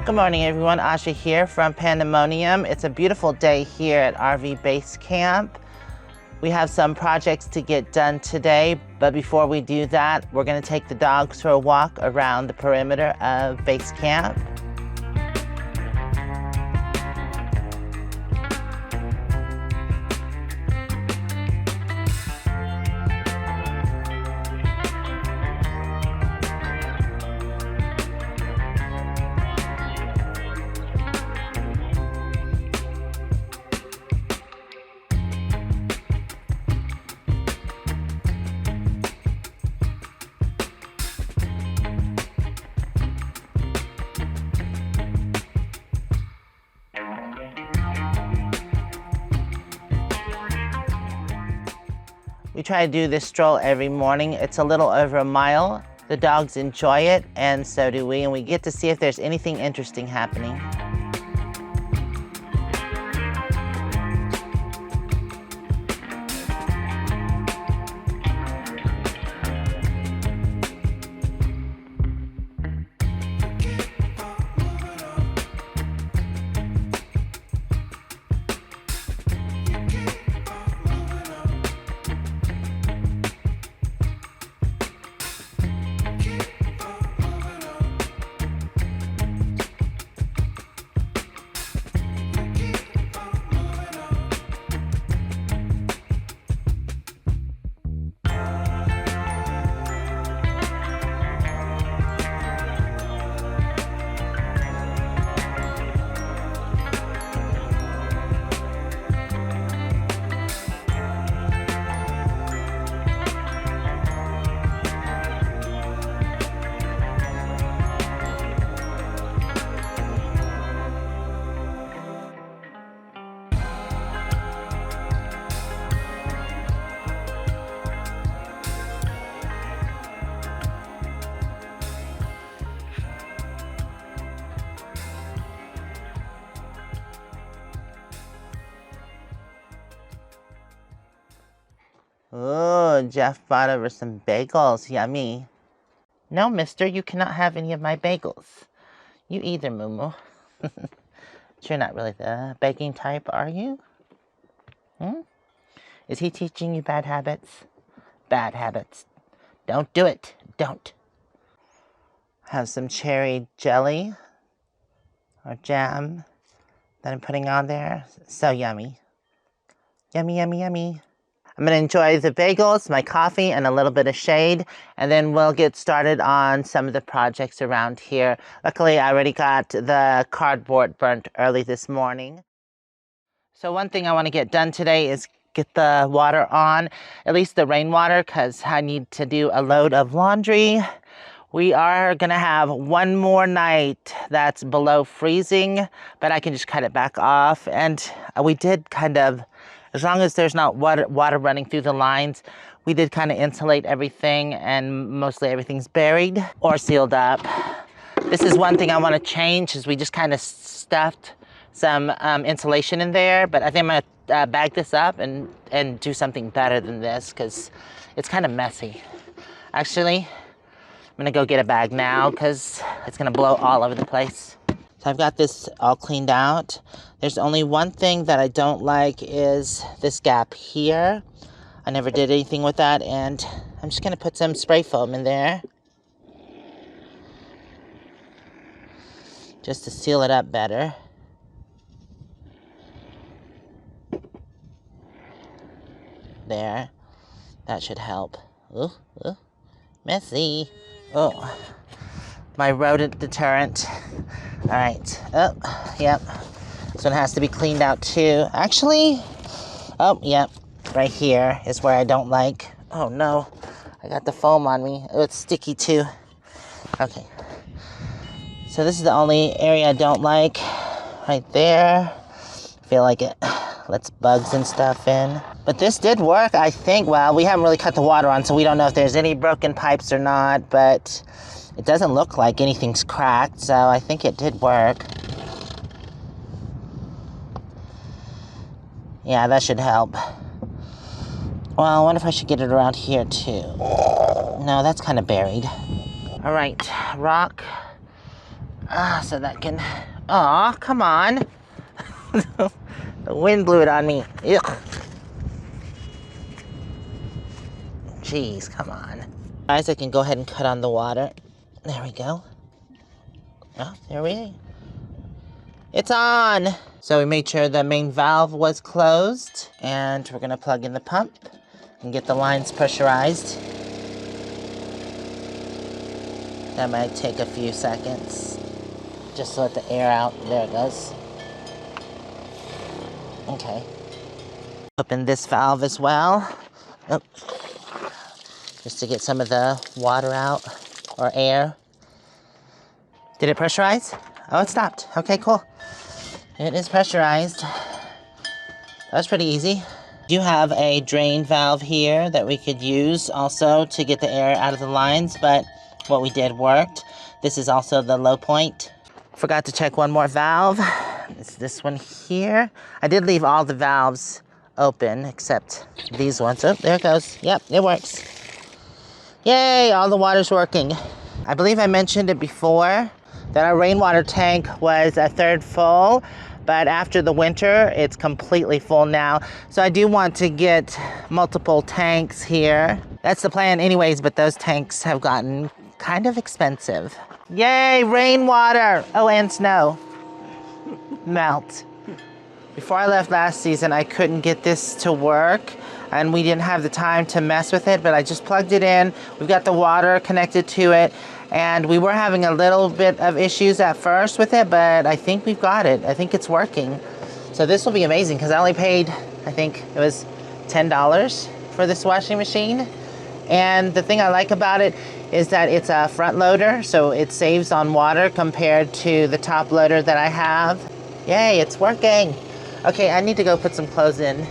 Good morning everyone, Asha here from Panda Monium. It's a beautiful day here at RV Base Camp. We have some projects to get done today, but before we do that, we're going to take the dogs for a walk around the perimeter of Base Camp. We try to do this stroll every morning. It's a little over a mile. The dogs enjoy it, and so do we, and we get to see if there's anything interesting happening. Oh, Jeff bought over some bagels. Yummy. No, mister, you cannot have any of my bagels. You either, moo-moo. You're not really the begging type, are you? Is he teaching you bad habits? Bad habits. Don't do it. Don't. Have some cherry jelly or jam that I'm putting on there. So yummy. Yummy, yummy, yummy. I'm going to enjoy the bagels, my coffee, and a little bit of shade, and then we'll get started on some of the projects around here. Luckily, I already got the cardboard burnt early this morning. So one thing I want to get done today is get the water on, at least the rainwater, because I need to do a load of laundry. We are going to have one more night that's below freezing, but I can just cut it back off. And we did kind of, as long as there's not water running through the lines, we did kind of insulate everything, and mostly everything's buried or sealed up. This is one thing I want to change, is we just kind of stuffed some insulation in there, but I think I'm going to bag this up and do something better than this, because it's kind of messy. Actually, I'm going to go get a bag now because it's going to blow all over the place. So I've got this all cleaned out. There's only one thing that I don't like is this gap here. I never did anything with that, and I'm just going to put some spray foam in there just to seal it up better. There. That should help. Ooh, messy. Oh, my rodent deterrent. All right. Oh, yep. This one has to be cleaned out too. Actually, oh, yep. Right here is where I don't like. Oh no, I got the foam on me. Oh, it's sticky too. Okay. So this is the only area I don't like. Right there. I feel like it lets bugs and stuff in. But this did work, I think. Well, we haven't really cut the water on, so we don't know if there's any broken pipes or not, but it doesn't look like anything's cracked, so I think it did work. Yeah, that should help. Well, I wonder if I should get it around here too. No, that's kind of buried. All right, rock. So that can... Aw, come on. The wind blew it on me. Ugh. Jeez, come on. Guys, I can go ahead and cut on the water. There we go. Oh, there we... It's on! So we made sure the main valve was closed, and we're gonna plug in the pump and get the lines pressurized. That might take a few seconds. Just to let the air out. There it goes. Okay. Open this valve as well. Oh. Just to get some of the water out, or air. Did it pressurize? Oh, it stopped. Okay, cool. It is pressurized. That was pretty easy. We do have a drain valve here that we could use also to get the air out of the lines, but what we did worked. This is also the low point. Forgot to check one more valve. It's this one here. I did leave all the valves open except these ones. Oh, there it goes. Yep, it works. Yay, all the water's working. I believe I mentioned it before that our rainwater tank was a third full, but after the winter, it's completely full now. So I do want to get multiple tanks here. That's the plan anyways, but those tanks have gotten kind of expensive. Yay, rainwater! Oh, and snow. Melt. Before I left last season, I couldn't get this to work, and we didn't have the time to mess with it, but I just plugged it in. We've got the water connected to it, and we were having a little bit of issues at first with it, but I think we've got it. I think it's working. So this will be amazing, because I only paid, I think it was $10 for this washing machine. And the thing I like about it is that it's a front loader, so it saves on water compared to the top loader that I have. Yay, it's working. Okay, I need to go put some clothes in.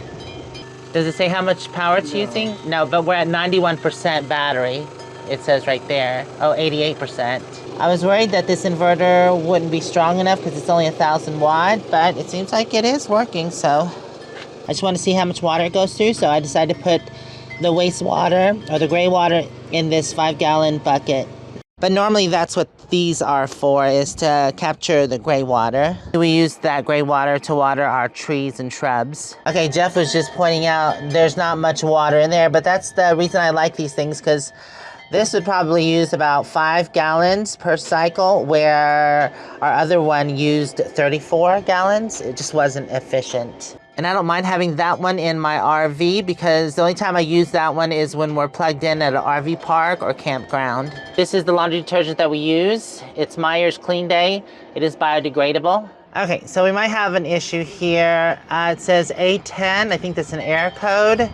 Does it say how much power it's using? No, but we're at 91% battery. It says right there. Oh, 88%. I was worried that this inverter wouldn't be strong enough because it's only 1,000 watt, but it seems like it is working, so. I just want to see how much water it goes through, so I decided to put the wastewater, or the gray water, in this 5-gallon bucket. But normally that's what these are for, is to capture the gray water. We use that gray water to water our trees and shrubs. Okay, Jeff was just pointing out there's not much water in there, but that's the reason I like these things, because this would probably use about 5 gallons per cycle, where our other one used 34 gallons. It just wasn't efficient. And I don't mind having that one in my RV because the only time I use that one is when we're plugged in at an RV park or campground. This is the laundry detergent that we use. It's Meyer's Clean Day. It is biodegradable. Okay, so we might have an issue here. It says A10. I think that's an error code.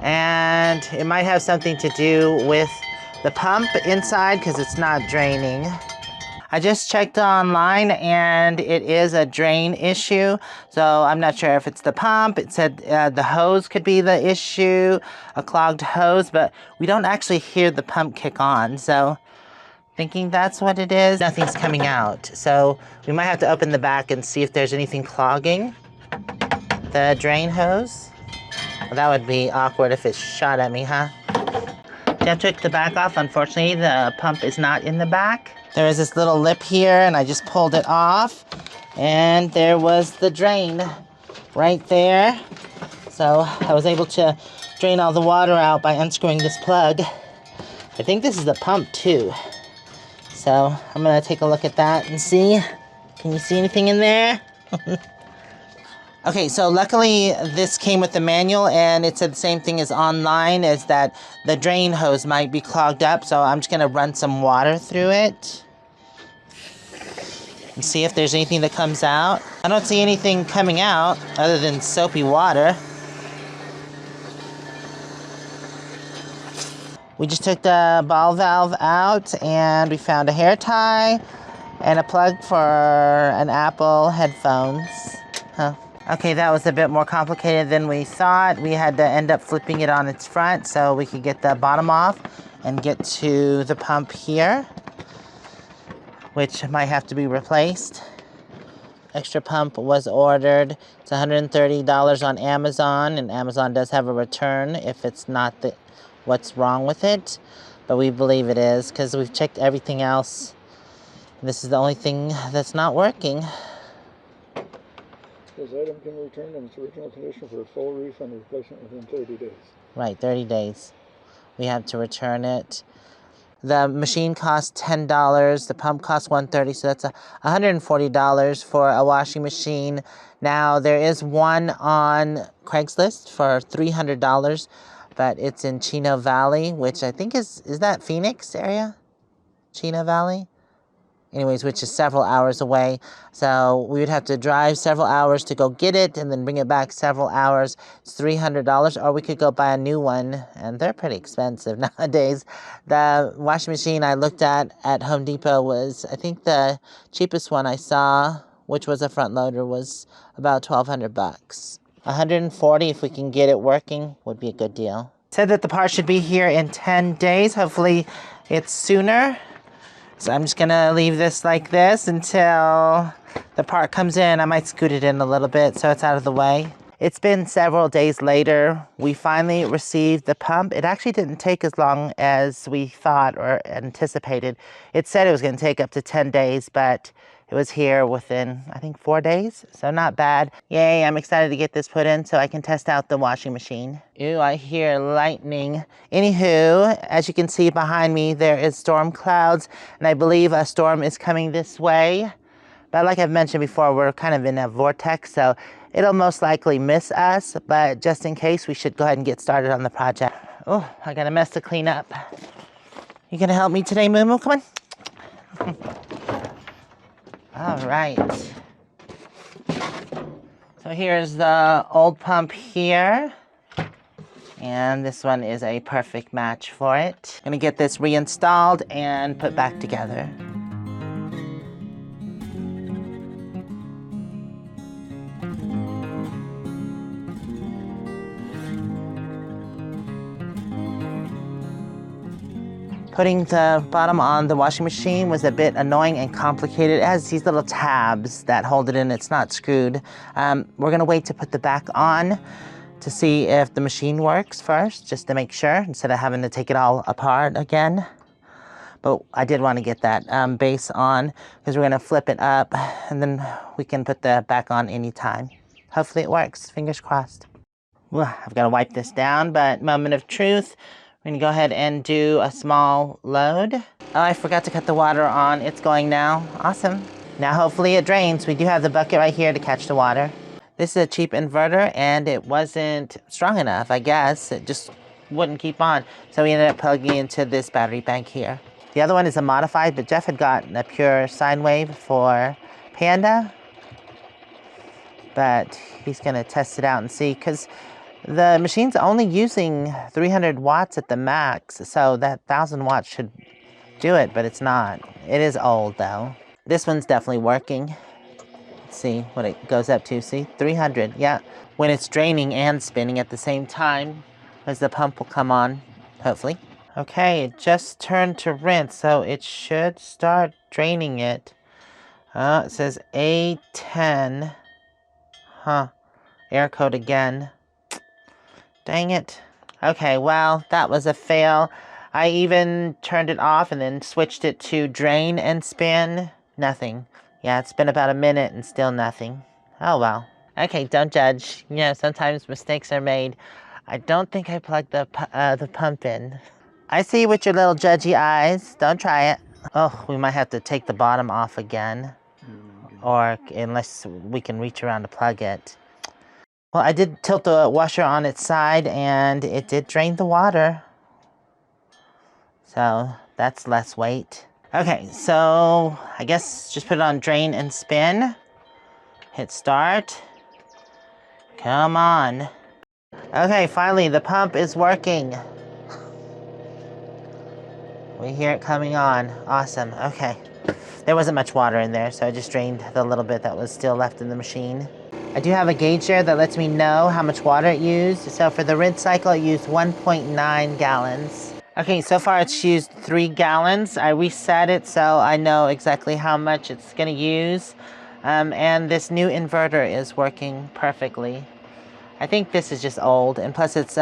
And it might have something to do with the pump inside because it's not draining. I just checked online and it is a drain issue, so I'm not sure if it's the pump. It said the hose could be the issue, a clogged hose, but we don't actually hear the pump kick on, so thinking that's what it is. Nothing's coming out, so we might have to open the back and see if there's anything clogging the drain hose. Well, that would be awkward if it shot at me, huh? Jeff took the back off. Unfortunately, the pump is not in the back. There is this little lip here, and I just pulled it off, and there was the drain right there. So I was able to drain all the water out by unscrewing this plug. I think this is the pump too. So I'm gonna take a look at that and see. Can you see anything in there? Okay, so luckily this came with the manual and it said the same thing as online, is that the drain hose might be clogged up, so I'm just gonna run some water through it and see if there's anything that comes out. I don't see anything coming out other than soapy water. We just took the ball valve out and we found a hair tie and a plug for an Apple headphones. Huh. Okay, that was a bit more complicated than we thought. We had to end up flipping it on its front so we could get the bottom off and get to the pump here, which might have to be replaced. Extra pump was ordered. It's $130 on Amazon, and Amazon does have a return if it's not what's wrong with it, but we believe it is because we've checked everything else This is the only thing that's not working. This item can be returned in its original condition for a full refund replacement within 30 days. Right, 30 days. We have to return it. The machine costs $10. The pump costs $130, so that's $140 for a washing machine. Now, there is one on Craigslist for $300, but it's in Chino Valley, which I think is that Phoenix area? Chino Valley? Anyways, which is several hours away. So we would have to drive several hours to go get it and then bring it back several hours. It's $300, or we could go buy a new one, and they're pretty expensive nowadays. The washing machine I looked at Home Depot was, I think the cheapest one I saw, which was a front loader, was about $1,200. $140 if we can get it working would be a good deal. Said that the part should be here in 10 days. Hopefully it's sooner. So I'm just gonna leave this like this until the part comes in. I might scoot it in a little bit so it's out of the way. It's been several days later. We finally received the pump. It actually didn't take as long as we thought or anticipated. It said it was gonna take up to 10 days, but it was here within, I think, 4 days, so not bad. Yay, I'm excited to get this put in so I can test out the washing machine. Ooh, I hear lightning. Anywho, as you can see behind me, there is storm clouds, and I believe a storm is coming this way. But like I've mentioned before, we're kind of in a vortex, so it'll most likely miss us, but just in case, we should go ahead and get started on the project. Oh, I got a mess to clean up. You gonna help me today, Moo-moo? Come on. All right. So here's the old pump here. And this one is a perfect match for it. I'm gonna get this reinstalled and put back together. Putting the bottom on the washing machine was a bit annoying and complicated. It has these little tabs that hold it in. It's not screwed. We're gonna wait to put the back on to see if the machine works first, just to make sure, instead of having to take it all apart again. But I did want to get that base on because we're gonna flip it up and then we can put the back on anytime. Hopefully it works, fingers crossed. Well, I've gotta wipe this down, but moment of truth. We're gonna go ahead and do a small load. Oh, I forgot to cut the water on. It's going now. Awesome. Now hopefully it drains. We do have the bucket right here to catch the water. This is a cheap inverter and it wasn't strong enough, I guess. It just wouldn't keep on. So we ended up plugging into this battery bank here. The other one is a modified, but Jeff had gotten a pure sine wave for Panda. But he's gonna test it out and see, because the machine's only using 300 watts at the max, so that 1,000 watts should do it, but it's not. It is old though. This one's definitely working. Let's see what it goes up to. See, 300, yeah. When it's draining and spinning at the same time, as the pump will come on, hopefully. Okay, it just turned to rinse, so it should start draining it. It says A10. Huh, error code again. Dang it. Okay, well, that was a fail. I even turned it off and then switched it to drain and spin. Nothing. Yeah, it's been about a minute and still nothing. Oh, well. Okay, don't judge. You know, sometimes mistakes are made. I don't think I plugged the pump in. I see with your little judgy eyes. Don't try it. Oh, we might have to take the bottom off again. Or unless we can reach around to plug it. Well, I did tilt the washer on its side, and it did drain the water. So, that's less weight. Okay, so I guess just put it on drain and spin. Hit start. Come on. Okay, finally, the pump is working. We hear it coming on. Awesome, okay. There wasn't much water in there, so I just drained the little bit that was still left in the machine. I do have a gauge there that lets me know how much water it used. So for the rinse cycle, it used 1.9 gallons. Okay, so far it's used 3 gallons. I reset it so I know exactly how much it's gonna use. And this new inverter is working perfectly. I think this is just old, and plus it's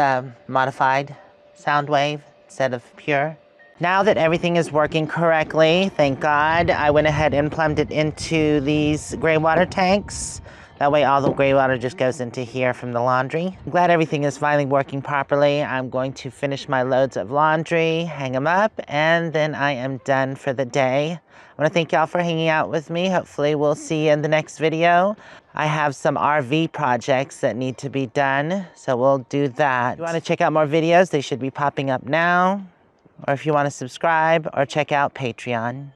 modified sound wave instead of pure. Now that everything is working correctly, thank God, I went ahead and plumbed it into these gray water tanks. That way all the gray water just goes into here from the laundry. I'm glad everything is finally working properly. I'm going to finish my loads of laundry, hang them up, and then I am done for the day. I want to thank y'all for hanging out with me. Hopefully we'll see you in the next video. I have some RV projects that need to be done, so we'll do that. If you want to check out more videos, they should be popping up now. Or if you want to subscribe or check out Patreon.